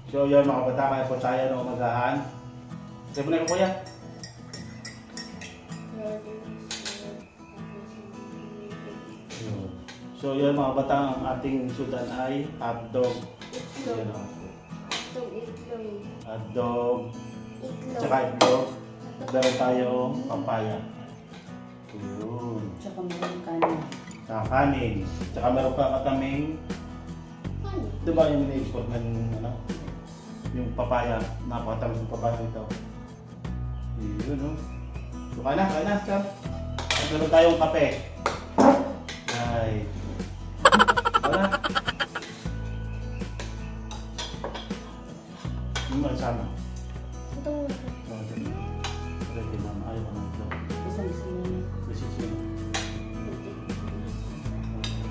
So yun mga bata, kaya po tayo ng umagahan. Sabi mo na ko kuya. So yun mga bata, ang ating sudan ay hotdog. Yan o. Hotdog. Tsaka itlog. Meron tayong papaya. Yun. Tsaka meron kanin. Tsaka kanin. Tsaka meron pa kaming, diba yung na-export ng ano? Yung papaya. Napakatamis yung papaya nito. Yun o. So kaya na, sir. Meron tayong kape. Ay. Wala. Yung malasama. Ito mo. Ready ma'am. Ayaw ko ng ito. Isang-isa na. Kasi siya.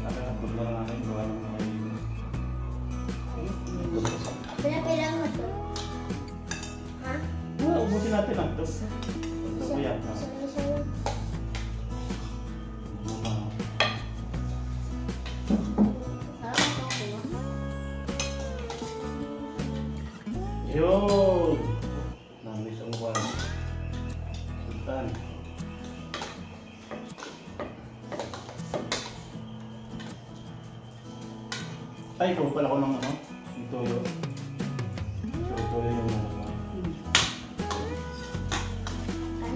Nakakapag lang namin. Gawa ng mga Pila mo ito? Ha? ubusin natin lang ito. Ito po yan. Yun! Namis ang buwan. Sultan. Ay, ikaw pala ko ng ano? Yung toyo. So, toyo yung ano.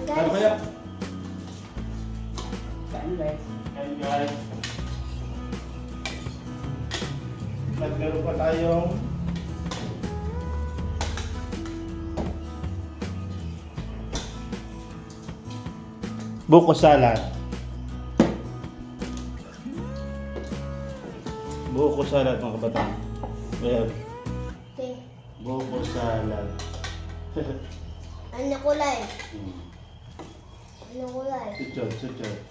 Ano kaya? Kain guys. Kain guys. Nagmeron pa tayong buko salad. Buko salad mga kabataan. Ayan. Buko salad. Ano kulay? Ano kulay? Suchot.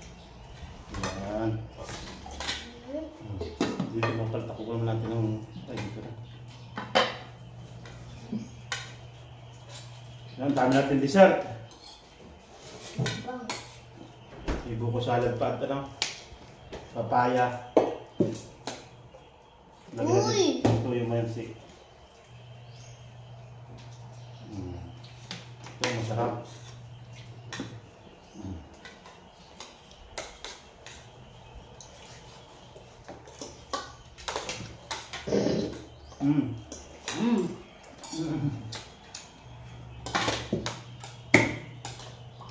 Ayan. Dito mo paltakukan natin ng... Ay, dito na. Ayan, dami natin dessert. May buko salad pa at ano? Papaya. Uy! Ito yung mayansik. Ito masarap.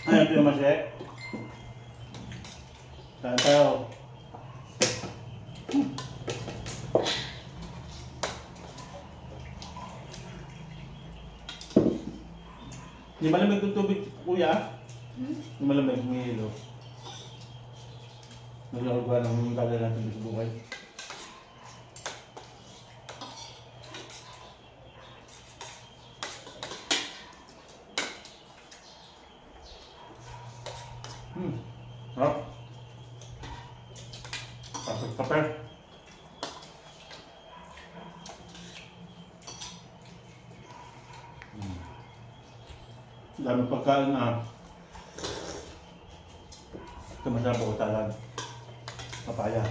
Ayan, ito yung masik. Saan tayo? Di malamig yung tubig, kuya? Di malamig yung hilo. Naglagawa ng kala natin sa buhay. Sarap. Pasok kape. Dami pagkain na ito masarap ako talag. Papaya.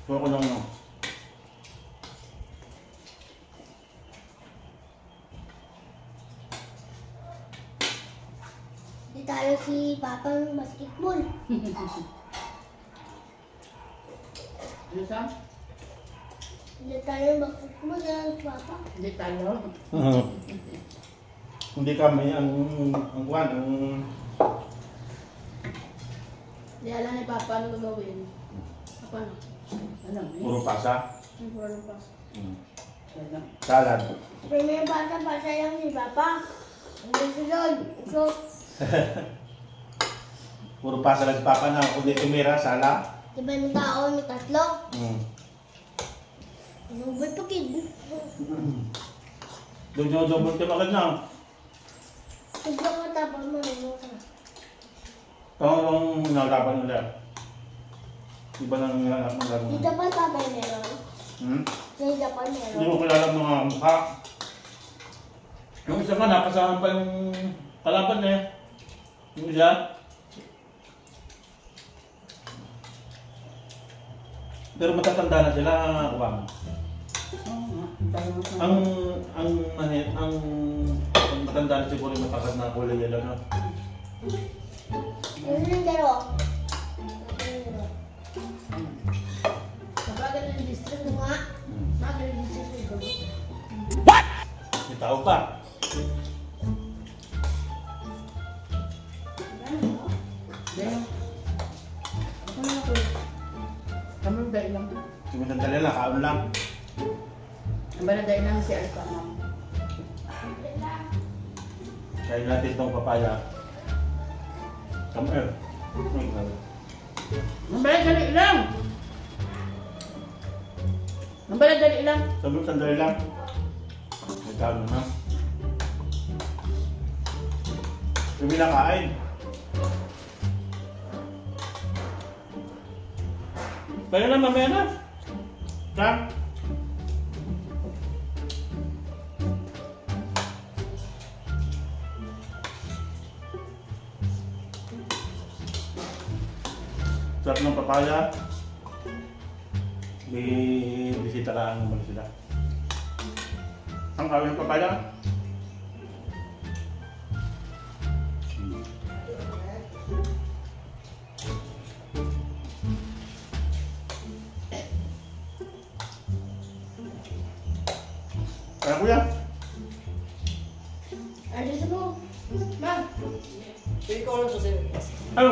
So ako lang no. Di tayo si Papa basketball. Ano sa? Hindi tayo basketball si Papa. Hindi tayo. Hindi kami ang kuwan, ang... Hindi alam ni Papa ano gagawin. Apa na? Ano? Puro pasa. Ang puro ng pas. Salad. Primer basa lang si Papa. Ang susunod, usok. Puro pasa lang si Papa na kundi tumira, sala. Ibang tao may tatlo. Ano ba ito, kid? Doon ka makad na. Tignan mo tapos marunong ka. Kung nalaban ulit. Iba nang nalaban. Dito pa sabay meron. Dito pa Hindi meron. mo kilala ang mga mukha. Yung isa ka, nakasama pa yung kalaban eh. Yung isa. Pero matatanda na sila, Wang. Oo nga, tayo mo sa... Ang matanda na siguro yung matakas na kulay yan, ano? Ano yung dalawa? Kapag ng district mo nga, bakit ng district mo? May tao pa. Dahil, ako na ako. Kami dahil lang. Sumitandali lang, kaon lang. Ang bala dahil lang si Alka, ma'am. Kaya natin itong papaya. Come here. Ang bala dali lang! Ang bala dali lang! Sandali lang. May tao na. Yung nakain. Kaya na, mamaya na. Sam? Sarap ng papaya. May bisita lang naman sila. Ang kawin ng papaya. Kaya kuya. Ay, dito mo. Ma'am. Ikaw lang sa sa'yo. Ano?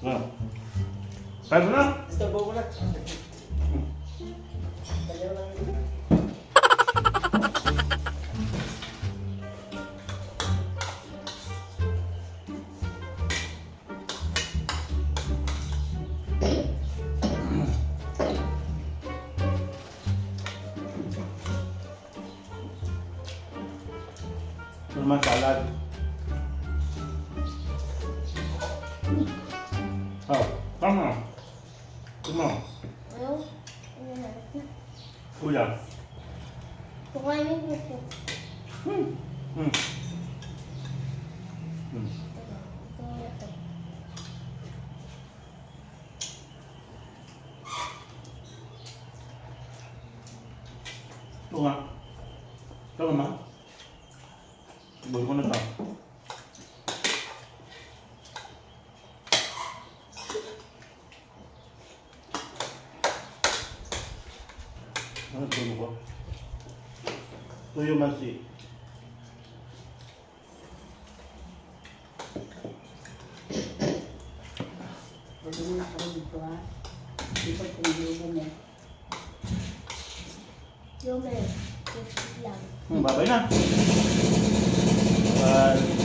Ano? Kaya mo na? Istorbo mo na. Kaya lang. Ito naman salad. Oh, tama. Tama. Ano? Ano na? Kuya. Kukain mo ito. Hmm. Hmm. Hmm. Ito nga. Ito naman. Siguro ko na ito. Ano ito ko? Tuyo mansi. Pwede mo na ako dito, ha? Dito kung lubo mo. Yung may lang. Babay na. Bye.